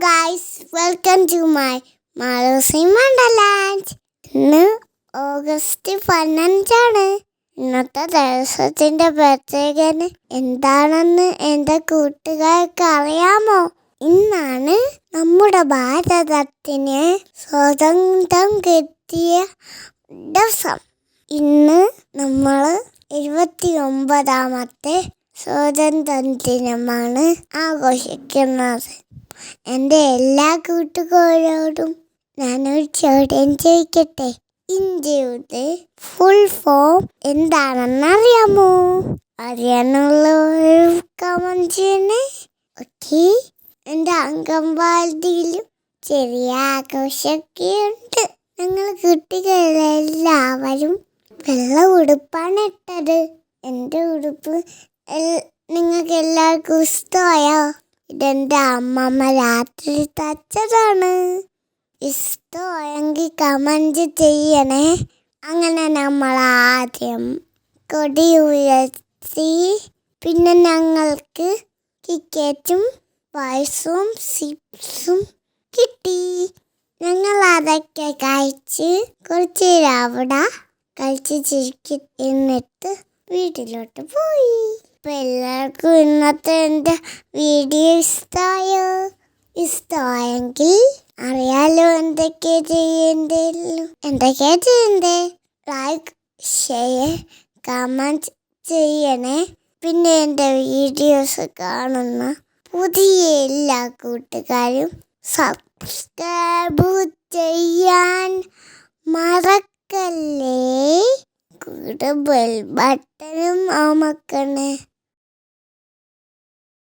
Guys, welcome to my മാളൂസി wonderland. ഇന്ന് August 15 ഇന്നത്തെ ദിവസത്തിന്റെ പ്രത്യേകത എന്താണെന്ന് എൻ്റെ കൂട്ടുകാർക്ക് അറിയാമോ? ഇന്നാണ് നമ്മുടെ ഭാരതത്തിന് സ്വാതന്ത്ര്യം കിട്ടിയ ദിവസം. ഇന്ന് നമ്മൾ 79ാമത്തെ സ്വാതന്ത്ര്യ ദിനമാണ് ആഘോഷിക്കുന്നത്. എൻ്റെ എല്ലാ കൂട്ടുകാരോടും ഞാനൊരു ചോദ്യം ചോദിക്കട്ടെ. ഇന്ത്യയുടെ ഫുൾ ഫോം എന്താണെന്ന് അറിയാമോ? അറിയാനുള്ളവർ കമന്റ് ചെയ്യണേ. ഓക്കെ, എൻ്റെ അംഗൻവാടിയിലും ചെറിയ ആഘോഷമൊക്കെയുണ്ട്. ഞങ്ങൾ കുട്ടികളെല്ലാവരും വെള്ള ഉടുപ്പാണ് ഇട്ടത്. എൻ്റെ ഉടുപ്പ് നിങ്ങൾക്ക് എല്ലാവർക്കും ഇഷ്ടമായോ? ഇതെൻ്റെ അമ്മമ്മ രാത്രി തച്ചതാണ്. ഇഷ്ടമായെങ്കിൽ കമന്റ് ചെയ്യണേ. അങ്ങനെ നമ്മൾ ആദ്യം കൊടി ഉയർത്തി, പിന്നെ ഞങ്ങൾക്ക് ടിക്കറ്റും പായസവും ചിപ്സും കിട്ടി. ഞങ്ങൾ അതൊക്കെ കഴിച്ച് കുറച്ച് അവിടെ കഴിച്ച് ചിരിക്കി എന്നിട്ട് വീട്ടിലോട്ട് പോയി. അപ്പം എല്ലാവർക്കും ഇന്നത്തെ എൻ്റെ വീഡിയോ ഇഷ്ടമായോ? ഇഷ്ടമായെങ്കിൽ അറിയാലോ എന്തൊക്കെയാ ചെയ്യണ്ടേ. ലൈക്ക്, ഷെയർ, കമൻറ്റ് ചെയ്യണേ. പിന്നെ എൻ്റെ വീഡിയോസ് കാണുന്ന പുതിയ എല്ലാ കൂട്ടുകാരും സബ്സ്ക്രൈബ് ചെയ്യാൻ മറക്കല്ലേ. കൂടെ ബെൽ ബട്ടണും അമർത്തണേ.